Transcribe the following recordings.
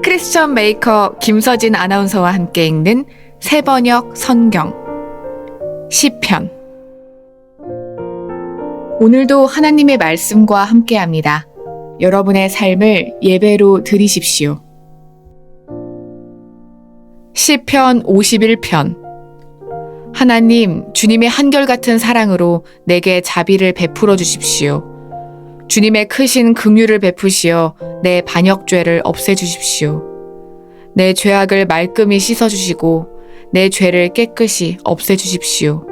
크리스천 메이커 김서진 아나운서와 함께 읽는 새번역 성경 시편. 오늘도 하나님의 말씀과 함께합니다. 여러분의 삶을 예배로 드리십시오. 시편 51편. 하나님, 주님의 한결같은 사랑으로 내게 자비를 베풀어 주십시오. 주님의 크신 긍휼을 베푸시어 내 반역죄를 없애주십시오. 내 죄악을 말끔히 씻어주시고 내 죄를 깨끗이 없애주십시오.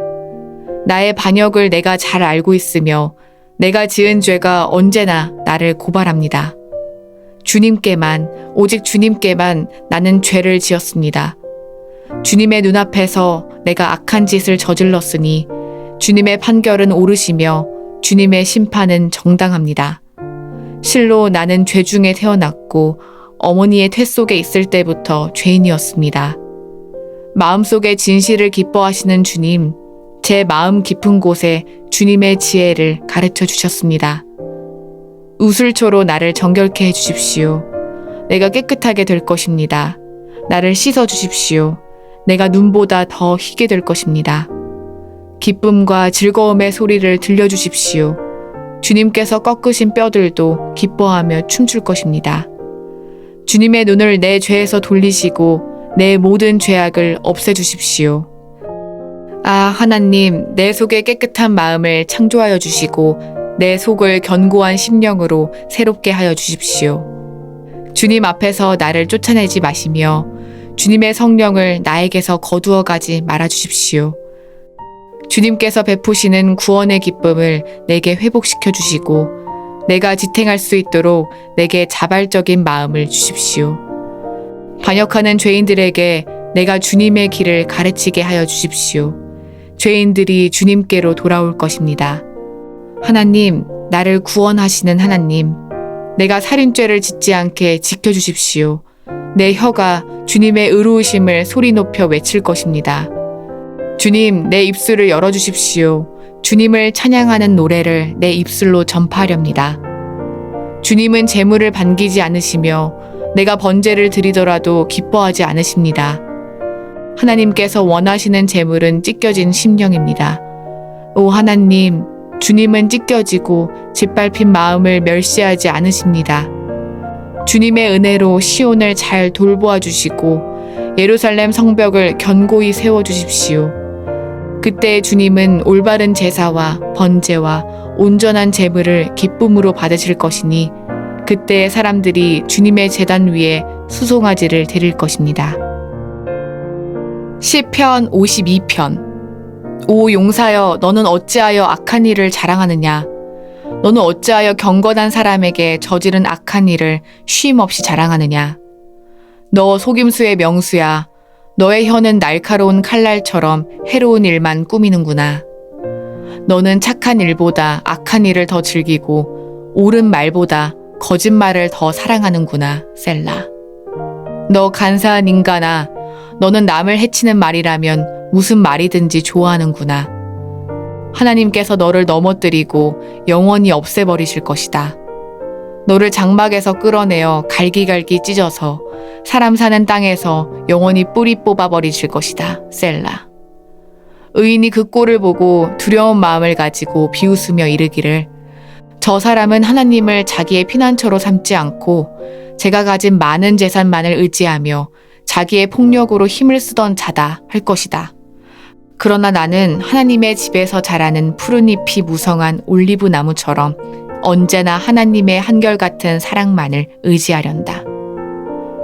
나의 반역을 내가 잘 알고 있으며 내가 지은 죄가 언제나 나를 고발합니다. 주님께만, 오직 주님께만 나는 죄를 지었습니다. 주님의 눈앞에서 내가 악한 짓을 저질렀으니 주님의 판결은 옳으시며 주님의 심판은 정당합니다. 실로 나는 죄 중에 태어났고 어머니의 태 속에 있을 때부터 죄인이었습니다. 마음속에 진실을 기뻐하시는 주님, 제 마음 깊은 곳에 주님의 지혜를 가르쳐 주셨습니다. 우슬초로 나를 정결케 해주십시오. 내가 깨끗하게 될 것입니다. 나를 씻어 주십시오. 내가 눈보다 더 희게 될 것입니다. 기쁨과 즐거움의 소리를 들려주십시오. 주님께서 꺾으신 뼈들도 기뻐하며 춤출 것입니다. 주님의 눈을 내 죄에서 돌리시고 내 모든 죄악을 없애주십시오. 아, 하나님, 내 속에 깨끗한 마음을 창조하여 주시고 내 속을 견고한 심령으로 새롭게 하여 주십시오. 주님 앞에서 나를 쫓아내지 마시며 주님의 성령을 나에게서 거두어 가지 말아 주십시오. 주님께서 베푸시는 구원의 기쁨을 내게 회복시켜 주시고 내가 지탱할 수 있도록 내게 자발적인 마음을 주십시오. 반역하는 죄인들에게 내가 주님의 길을 가르치게 하여 주십시오. 죄인들이 주님께로 돌아올 것입니다. 하나님, 나를 구원하시는 하나님, 내가 살인죄를 짓지 않게 지켜주십시오. 내 혀가 주님의 의로우심을 소리 높여 외칠 것입니다. 주님, 내 입술을 열어주십시오. 주님을 찬양하는 노래를 내 입술로 전파하렵니다. 주님은 재물을 반기지 않으시며 내가 번제를 드리더라도 기뻐하지 않으십니다. 하나님께서 원하시는 재물은 찢겨진 심령입니다. 오 하나님, 주님은 찢겨지고 짓밟힌 마음을 멸시하지 않으십니다. 주님의 은혜로 시온을 잘 돌보아 주시고 예루살렘 성벽을 견고히 세워주십시오. 그때 주님은 올바른 제사와 번제와 온전한 제물을 기쁨으로 받으실 것이니 그때 사람들이 주님의 제단 위에 수송아지를 드릴 것입니다. 시편 52편. 오 용사여, 너는 어찌하여 악한 일을 자랑하느냐? 너는 어찌하여 경건한 사람에게 저지른 악한 일을 쉼없이 자랑하느냐? 너 속임수의 명수야. 너의 혀는 날카로운 칼날처럼 해로운 일만 꾸미는구나. 너는 착한 일보다 악한 일을 더 즐기고 옳은 말보다 거짓말을 더 사랑하는구나. 셀라. 너 간사한 인간아, 너는 남을 해치는 말이라면 무슨 말이든지 좋아하는구나. 하나님께서 너를 넘어뜨리고 영원히 없애버리실 것이다. 너를 장막에서 끌어내어 갈기갈기 찢어서 사람 사는 땅에서 영원히 뿌리 뽑아버리실 것이다. 셀라. 의인이 그 꼴을 보고 두려운 마음을 가지고 비웃으며 이르기를 저 사람은 하나님을 자기의 피난처로 삼지 않고 제가 가진 많은 재산만을 의지하며 자기의 폭력으로 힘을 쓰던 자다 할 것이다. 그러나 나는 하나님의 집에서 자라는 푸른잎이 무성한 올리브 나무처럼 언제나 하나님의 한결같은 사랑만을 의지하련다.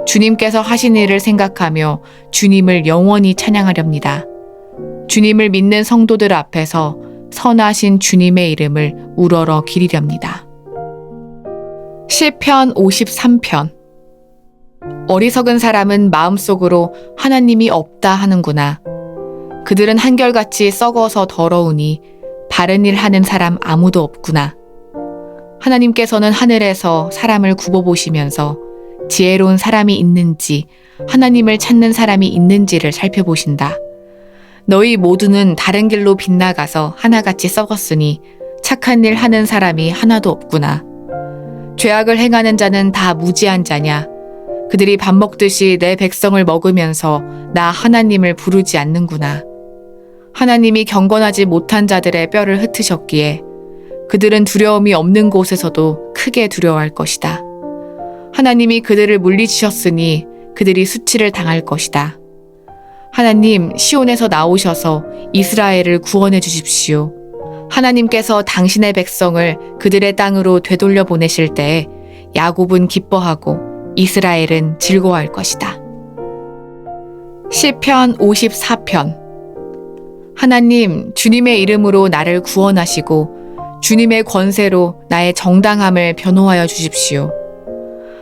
주님께서 하신 일을 생각하며 주님을 영원히 찬양하렵니다. 주님을 믿는 성도들 앞에서 선하신 주님의 이름을 우러러 기리렵니다. 시편 53편. 어리석은 사람은 마음속으로 하나님이 없다 하는구나. 그들은 한결같이 썩어서 더러우니 바른 일 하는 사람 아무도 없구나. 하나님께서는 하늘에서 사람을 굽어보시면서 지혜로운 사람이 있는지 하나님을 찾는 사람이 있는지를 살펴보신다. 너희 모두는 다른 길로 빗나가서 하나같이 썩었으니 착한 일 하는 사람이 하나도 없구나. 죄악을 행하는 자는 다 무지한 자냐? 그들이 밥 먹듯이 내 백성을 먹으면서 나 하나님을 부르지 않는구나. 하나님이 경건하지 못한 자들의 뼈를 흩으셨기에 그들은 두려움이 없는 곳에서도 크게 두려워할 것이다. 하나님이 그들을 물리치셨으니 그들이 수치를 당할 것이다. 하나님, 시온에서 나오셔서 이스라엘을 구원해 주십시오. 하나님께서 당신의 백성을 그들의 땅으로 되돌려 보내실 때에 야곱은 기뻐하고 이스라엘은 즐거워할 것이다. 시편 54편. 하나님, 주님의 이름으로 나를 구원하시고 주님의 권세로 나의 정당함을 변호하여 주십시오.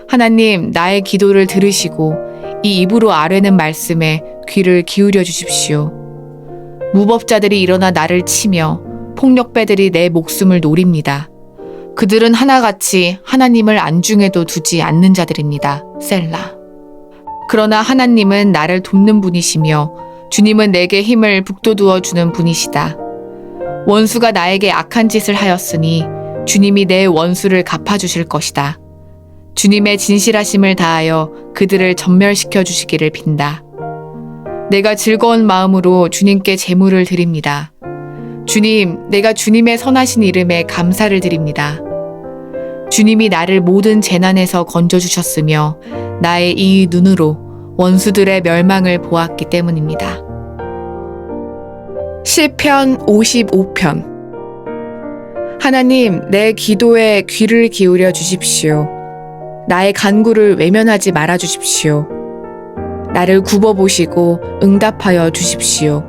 하나님, 나의 기도를 들으시고 이 입으로 아뢰는 말씀에 귀를 기울여 주십시오. 무법자들이 일어나 나를 치며 폭력배들이 내 목숨을 노립니다. 그들은 하나같이 하나님을 안중에도 두지 않는 자들입니다. 셀라. 그러나 하나님은 나를 돕는 분이시며 주님은 내게 힘을 북돋우어 주는 분이시다. 원수가 나에게 악한 짓을 하였으니 주님이 내 원수를 갚아주실 것이다. 주님의 진실하심을 다하여 그들을 전멸시켜 주시기를 빈다. 내가 즐거운 마음으로 주님께 제물을 드립니다. 주님, 내가 주님의 선하신 이름에 감사를 드립니다. 주님이 나를 모든 재난에서 건져주셨으며 나의 이 눈으로 원수들의 멸망을 보았기 때문입니다. 시편 55편. 하나님, 내 기도에 귀를 기울여 주십시오. 나의 간구를 외면하지 말아 주십시오. 나를 굽어보시고 응답하여 주십시오.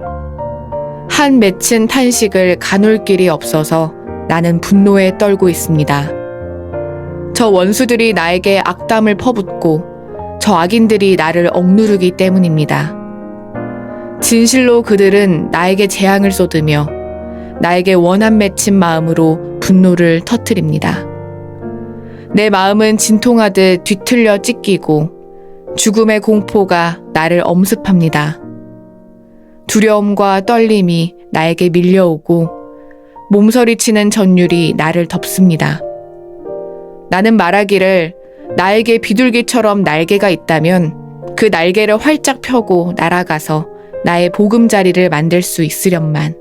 한 맺힌 탄식을 가눌 길이 없어서 나는 분노에 떨고 있습니다. 저 원수들이 나에게 악담을 퍼붓고 저 악인들이 나를 억누르기 때문입니다. 진실로 그들은 나에게 재앙을 쏟으며 나에게 원한 맺힌 마음으로 분노를 터뜨립니다. 내 마음은 진통하듯 뒤틀려 찢기고 죽음의 공포가 나를 엄습합니다. 두려움과 떨림이 나에게 밀려오고 몸서리치는 전율이 나를 덮습니다. 나는 말하기를 나에게 비둘기처럼 날개가 있다면 그 날개를 활짝 펴고 날아가서 나의 보금자리를 만들 수 있으련만.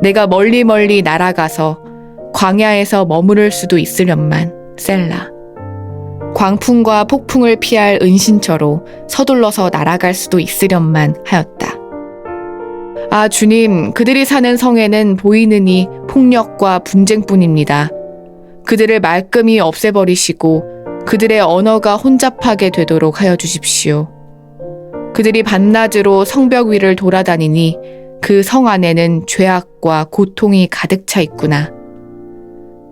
내가 멀리 날아가서 광야에서 머무를 수도 있으련만. 셀라. 광풍과 폭풍을 피할 은신처로 서둘러서 날아갈 수도 있으련만 하였다. 아, 주님, 그들이 사는 성에는 보이느니 폭력과 분쟁뿐입니다. 그들을 말끔히 없애버리시고 그들의 언어가 혼잡하게 되도록 하여 주십시오. 그들이 밤낮으로 성벽 위를 돌아다니니 그 성 안에는 죄악과 고통이 가득 차 있구나.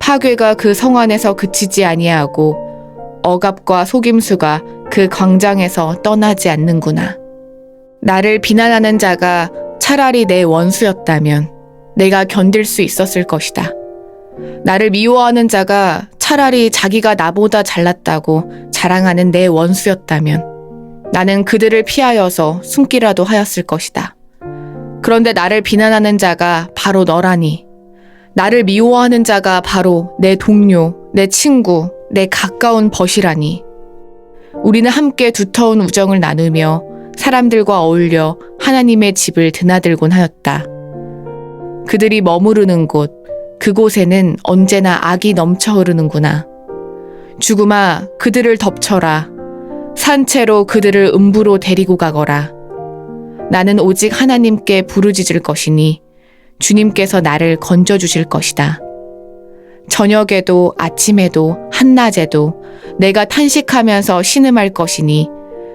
파괴가 그 성 안에서 그치지 아니하고 억압과 속임수가 그 광장에서 떠나지 않는구나. 나를 비난하는 자가 차라리 내 원수였다면 내가 견딜 수 있었을 것이다. 나를 미워하는 자가 차라리 자기가 나보다 잘났다고 자랑하는 내 원수였다면 나는 그들을 피하여서 숨기라도 하였을 것이다. 그런데 나를 비난하는 자가 바로 너라니. 나를 미워하는 자가 바로 내 동료, 내 친구, 내 가까운 벗이라니. 우리는 함께 두터운 우정을 나누며 사람들과 어울려 하나님의 집을 드나들곤 하였다. 그들이 머무르는 곳, 그곳에는 언제나 악이 넘쳐 흐르는구나. 죽음아, 그들을 덮쳐라. 산채로 그들을 음부로 데리고 가거라. 나는 오직 하나님께 부르짖을 것이니 주님께서 나를 건져주실 것이다. 저녁에도 아침에도 한낮에도 내가 탄식하면서 신음할 것이니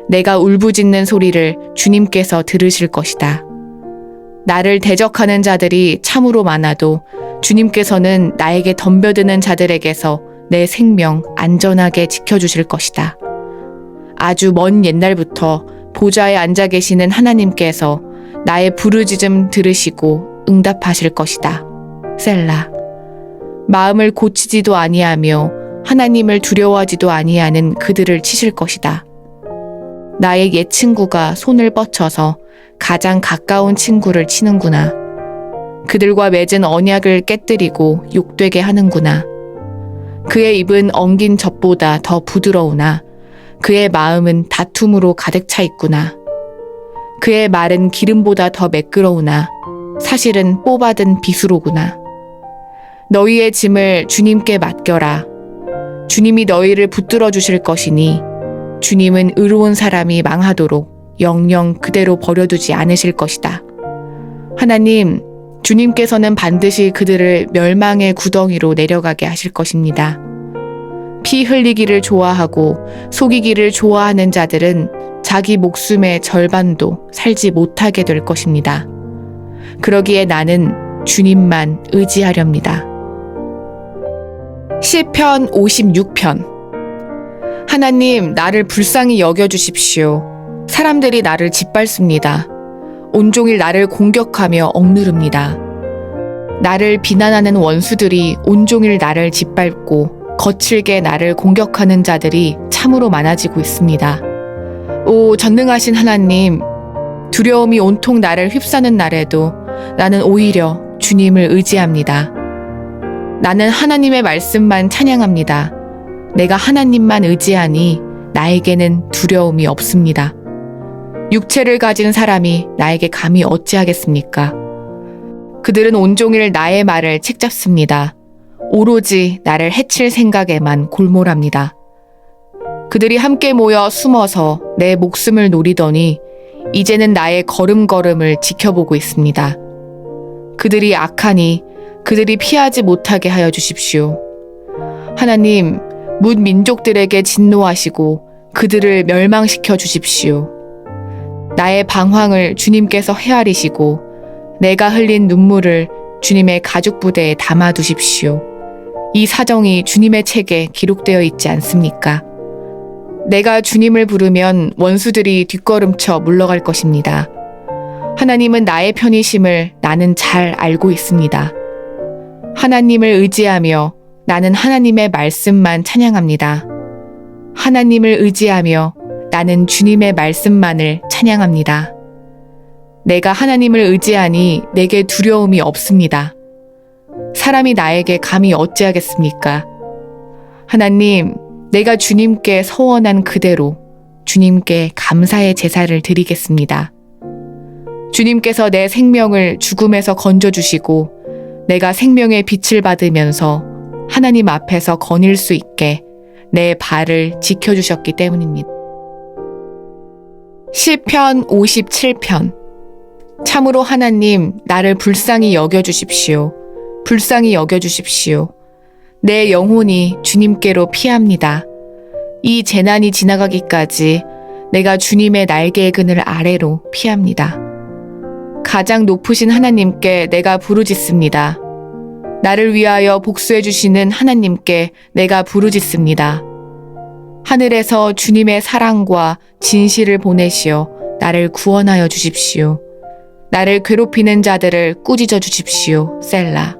내가 울부짖는 소리를 주님께서 들으실 것이다. 나를 대적하는 자들이 참으로 많아도 주님께서는 나에게 덤벼드는 자들에게서 내 생명 안전하게 지켜주실 것이다. 아주 먼 옛날부터 보좌에 앉아 계시는 하나님께서 나의 부르짖음 들으시고 응답하실 것이다. 셀라. 마음을 고치지도 아니하며 하나님을 두려워하지도 아니하는 그들을 치실 것이다. 나의 옛 친구가 손을 뻗쳐서 가장 가까운 친구를 치는구나. 그들과 맺은 언약을 깨뜨리고 욕되게 하는구나. 그의 입은 엉긴 젖보다 더 부드러우나 그의 마음은 다툼으로 가득 차 있구나. 그의 말은 기름보다 더 매끄러우나 사실은 뽑아든 비수로구나. 너희의 짐을 주님께 맡겨라. 주님이 너희를 붙들어 주실 것이니 주님은 의로운 사람이 망하도록 영영 그대로 버려두지 않으실 것이다. 하나님, 주님께서는 반드시 그들을 멸망의 구덩이로 내려가게 하실 것입니다. 피 흘리기를 좋아하고 속이기를 좋아하는 자들은 자기 목숨의 절반도 살지 못하게 될 것입니다. 그러기에 나는 주님만 의지하렵니다. 시편 56편. 하나님, 나를 불쌍히 여겨주십시오. 사람들이 나를 짓밟습니다. 온종일 나를 공격하며 억누릅니다. 나를 비난하는 원수들이 온종일 나를 짓밟고 거칠게 나를 공격하는 자들이 참으로 많아지고 있습니다. 오, 전능하신 하나님, 두려움이 온통 나를 휩싸는 날에도 나는 오히려 주님을 의지합니다. 나는 하나님의 말씀만 찬양합니다. 내가 하나님만 의지하니 나에게는 두려움이 없습니다. 육체를 가진 사람이 나에게 감히 어찌하겠습니까? 그들은 온종일 나의 말을 책잡습니다. 오로지 나를 해칠 생각에만 골몰합니다. 그들이 함께 모여 숨어서 내 목숨을 노리더니 이제는 나의 걸음걸음을 지켜보고 있습니다. 그들이 악하니 그들이 피하지 못하게 하여 주십시오. 하나님, 문 민족들에게 진노하시고 그들을 멸망시켜 주십시오. 나의 방황을 주님께서 헤아리시고 내가 흘린 눈물을 주님의 가죽부대에 담아두십시오. 이 사정이 주님의 책에 기록되어 있지 않습니까? 내가 주님을 부르면 원수들이 뒷걸음쳐 물러갈 것입니다. 하나님은 나의 편이심을 나는 잘 알고 있습니다. 하나님을 의지하며 나는 하나님의 말씀만 찬양합니다. 하나님을 의지하며 나는 주님의 말씀만을 찬양합니다. 내가 하나님을 의지하니 내게 두려움이 없습니다. 사람이 나에게 감히 어찌하겠습니까? 하나님, 내가 주님께 서원한 그대로 주님께 감사의 제사를 드리겠습니다. 주님께서 내 생명을 죽음에서 건져주시고 내가 생명의 빛을 받으면서 하나님 앞에서 거닐 수 있게 내 발을 지켜주셨기 때문입니다. 시편 57편. 참으로 하나님, 나를 불쌍히 여겨주십시오. 불쌍히 여겨주십시오. 내 영혼이 주님께로 피합니다. 이 재난이 지나가기까지 내가 주님의 날개의 그늘 아래로 피합니다. 가장 높으신 하나님께 내가 부르짖습니다. 나를 위하여 복수해 주시는 하나님께 내가 부르짖습니다. 하늘에서 주님의 사랑과 진실을 보내시어 나를 구원하여 주십시오. 나를 괴롭히는 자들을 꾸짖어 주십시오. 셀라.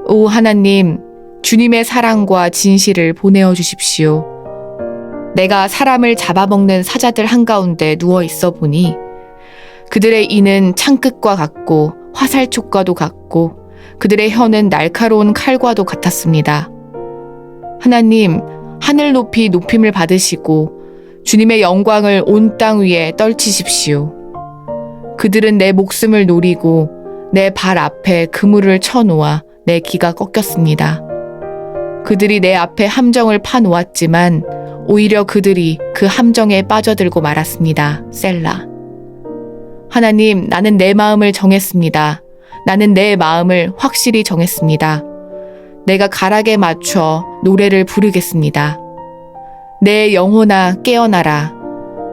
오 하나님, 주님의 사랑과 진실을 보내어 주십시오. 내가 사람을 잡아먹는 사자들 한가운데 누워 있어 보니 그들의 이는 창끝과 같고 화살촉과도 같고 그들의 혀는 날카로운 칼과도 같았습니다. 하나님, 하늘 높이 높임을 받으시고 주님의 영광을 온 땅 위에 떨치십시오. 그들은 내 목숨을 노리고 내 발 앞에 그물을 쳐놓아 내 기가 꺾였습니다. 그들이 내 앞에 함정을 파놓았지만 오히려 그들이 그 함정에 빠져들고 말았습니다. 셀라. 하나님, 나는 내 마음을 정했습니다. 나는 내 마음을 확실히 정했습니다. 내가 가락에 맞춰 노래를 부르겠습니다. 내 영혼아 깨어나라.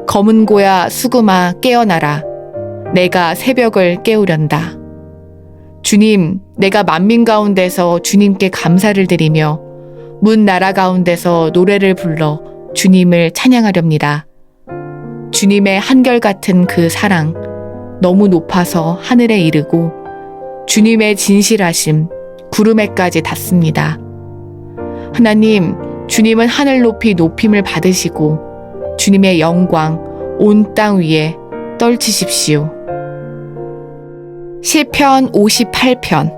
검은 고야 수금아 깨어나라. 내가 새벽을 깨우련다. 주님, 내가 만민 가운데서 주님께 감사를 드리며 문 나라 가운데서 노래를 불러 주님을 찬양하렵니다. 주님의 한결같은 그 사랑, 너무 높아서 하늘에 이르고 주님의 진실하심, 구름에까지 닿습니다. 하나님, 주님은 하늘 높이 높임을 받으시고 주님의 영광 온 땅 위에 떨치십시오. 시편 58편.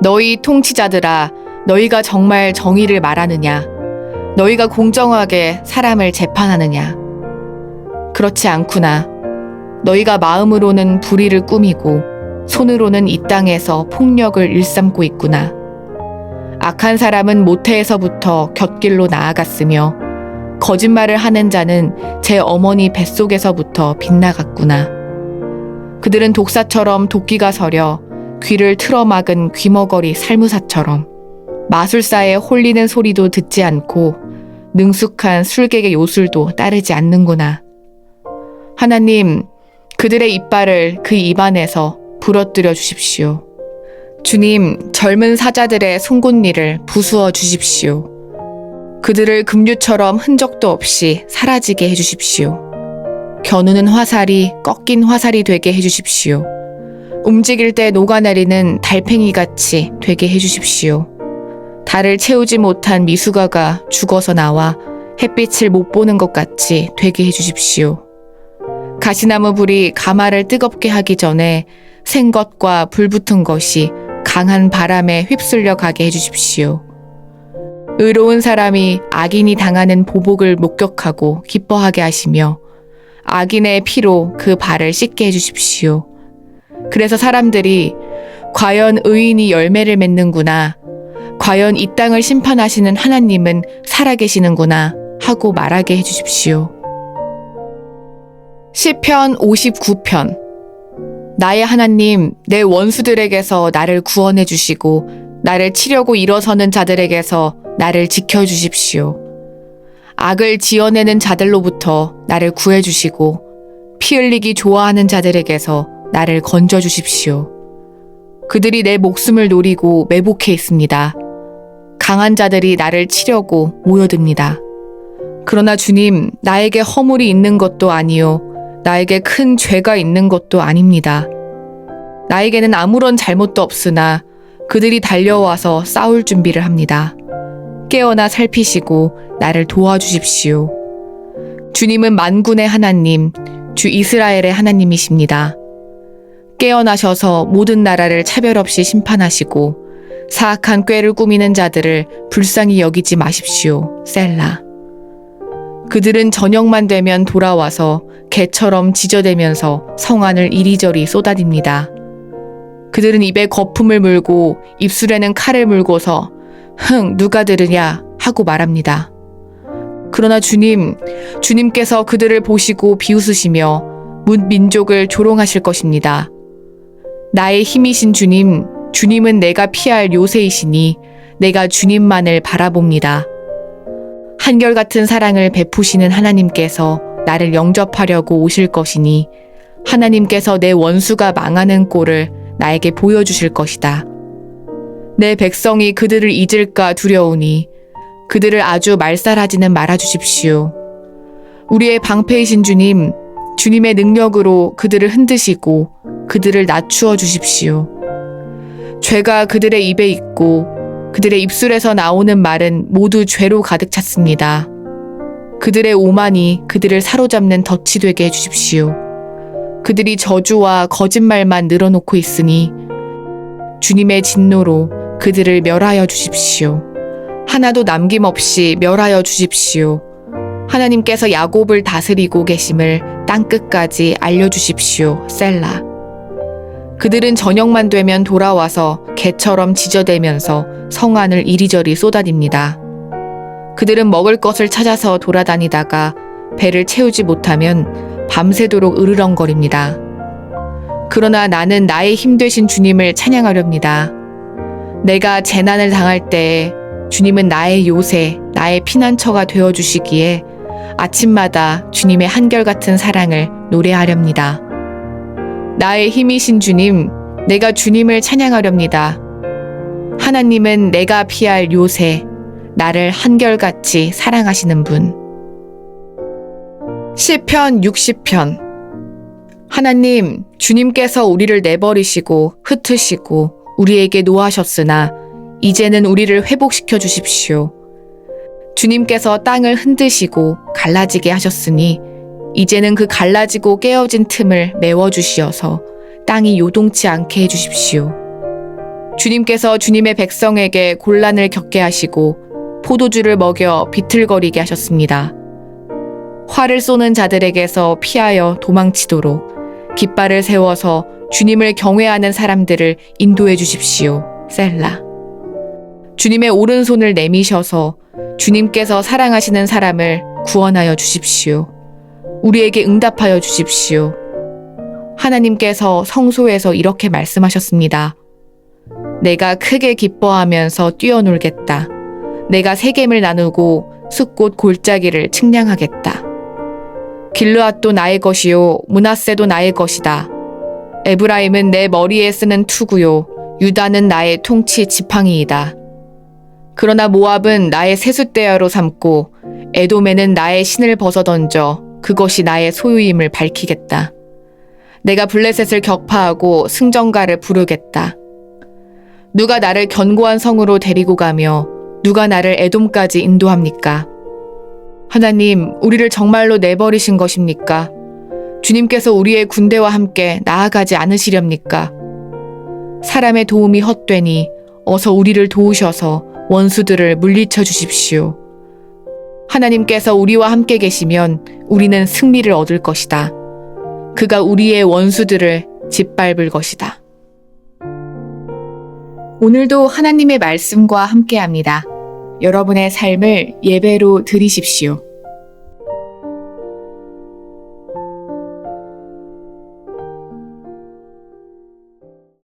너희 통치자들아, 너희가 정말 정의를 말하느냐? 너희가 공정하게 사람을 재판하느냐? 그렇지 않구나. 너희가 마음으로는 불의를 꾸미고 손으로는 이 땅에서 폭력을 일삼고 있구나. 악한 사람은 모태에서부터 곁길로 나아갔으며 거짓말을 하는 자는 제 어머니 뱃속에서부터 빗나갔구나. 그들은 독사처럼 도끼가 서려 귀를 틀어막은 귀머거리 살무사처럼 마술사의 홀리는 소리도 듣지 않고 능숙한 술객의 요술도 따르지 않는구나. 하나님, 그들의 이빨을 그 입안에서 부러뜨려 주십시오. 주님, 젊은 사자들의 송곳니를 부수어 주십시오. 그들을 급류처럼 흔적도 없이 사라지게 해주십시오. 겨누는 화살이 꺾인 화살이 되게 해주십시오. 움직일 때 녹아내리는 달팽이같이 되게 해주십시오. 달을 채우지 못한 미숙아가 죽어서 나와 햇빛을 못 보는 것 같이 되게 해주십시오. 가시나무 불이 가마를 뜨겁게 하기 전에 생것과 불붙은 것이 강한 바람에 휩쓸려 가게 해주십시오. 의로운 사람이 악인이 당하는 보복을 목격하고 기뻐하게 하시며 악인의 피로 그 발을 씻게 해주십시오. 그래서 사람들이 과연 의인이 열매를 맺는구나, 과연 이 땅을 심판하시는 하나님은 살아계시는구나 하고 말하게 해주십시오. 시편 59편. 나의 하나님, 내 원수들에게서 나를 구원해 주시고 나를 치려고 일어서는 자들에게서 나를 지켜주십시오. 악을 지어내는 자들로부터 나를 구해주시고 피 흘리기 좋아하는 자들에게서 나를 건져주십시오. 그들이 내 목숨을 노리고 매복해 있습니다. 강한 자들이 나를 치려고 모여듭니다. 그러나 주님, 나에게 허물이 있는 것도 아니요, 나에게 큰 죄가 있는 것도 아닙니다. 나에게는 아무런 잘못도 없으나 그들이 달려와서 싸울 준비를 합니다. 깨어나 살피시고 나를 도와주십시오. 주님은 만군의 하나님, 주 이스라엘의 하나님이십니다. 깨어나셔서 모든 나라를 차별 없이 심판하시고 사악한 꾀를 꾸미는 자들을 불쌍히 여기지 마십시오. 셀라. 그들은 저녁만 되면 돌아와서 개처럼 지저대면서 성안을 이리저리 쏟아집니다. 그들은 입에 거품을 물고 입술에는 칼을 물고서 흥, 누가 들으냐 하고 말합니다. 그러나 주님께서 그들을 보시고 비웃으시며 문 민족을 조롱하실 것입니다. 나의 힘이신 주님은 내가 피할 요새이시니 내가 주님만을 바라봅니다. 한결같은 사랑을 베푸시는 하나님께서 나를 영접하려고 오실 것이니 하나님께서 내 원수가 망하는 꼴을 나에게 보여주실 것이다. 내 백성이 그들을 잊을까 두려우니 그들을 아주 말살하지는 말아주십시오. 우리의 방패이신 주님의 능력으로 그들을 흔드시고 그들을 낮추어 주십시오. 죄가 그들의 입에 있고 그들의 입술에서 나오는 말은 모두 죄로 가득 찼습니다. 그들의 오만이 그들을 사로잡는 덫이 되게 해주십시오. 그들이 저주와 거짓말만 늘어놓고 있으니 주님의 진노로 그들을 멸하여 주십시오. 하나도 남김없이 멸하여 주십시오. 하나님께서 야곱을 다스리고 계심을 땅끝까지 알려주십시오. 셀라. 그들은 저녁만 되면 돌아와서 개처럼 지저대면서 성안을 이리저리 쏟아집니다. 그들은 먹을 것을 찾아서 돌아다니다가 배를 채우지 못하면 밤새도록 으르렁거립니다. 그러나 나는 나의 힘 되신 주님을 찬양하렵니다. 내가 재난을 당할 때에 주님은 나의 요새, 나의 피난처가 되어주시기에 아침마다 주님의 한결같은 사랑을 노래하렵니다. 나의 힘이신 주님, 내가 주님을 찬양하렵니다. 하나님은 내가 피할 요새, 나를 한결같이 사랑하시는 분. 시편 60편. 하나님, 주님께서 우리를 내버리시고 흩으시고 우리에게 노하셨으나 이제는 우리를 회복시켜 주십시오. 주님께서 땅을 흔드시고 갈라지게 하셨으니 이제는 그 갈라지고 깨어진 틈을 메워주시어서 땅이 요동치 않게 해주십시오. 주님께서 주님의 백성에게 곤란을 겪게 하시고 포도주를 먹여 비틀거리게 하셨습니다. 활을 쏘는 자들에게서 피하여 도망치도록 깃발을 세워서 주님을 경외하는 사람들을 인도해 주십시오. 셀라. 주님의 오른손을 내미셔서 주님께서 사랑하시는 사람을 구원하여 주십시오. 우리에게 응답하여 주십시오. 하나님께서 성소에서 이렇게 말씀하셨습니다. 내가 크게 기뻐하면서 뛰어놀겠다. 내가 세겜을 나누고 숫꽃 골짜기를 측량하겠다. 길르앗도 나의 것이요 므낫세도 나의 것이다. 에브라임은 내 머리에 쓰는 투구요 유다는 나의 통치 지팡이이다. 그러나 모압은 나의 세숫대야로 삼고 에돔에는 나의 신을 벗어던져 그것이 나의 소유임을 밝히겠다. 내가 블레셋을 격파하고 승전가를 부르겠다. 누가 나를 견고한 성으로 데리고 가며 누가 나를 에돔까지 인도합니까? 하나님, 우리를 정말로 내버리신 것입니까? 주님께서 우리의 군대와 함께 나아가지 않으시렵니까? 사람의 도움이 헛되니 어서 우리를 도우셔서 원수들을 물리쳐 주십시오. 하나님께서 우리와 함께 계시면 우리는 승리를 얻을 것이다. 그가 우리의 원수들을 짓밟을 것이다. 오늘도 하나님의 말씀과 함께합니다. 여러분의 삶을 예배로 드리십시오.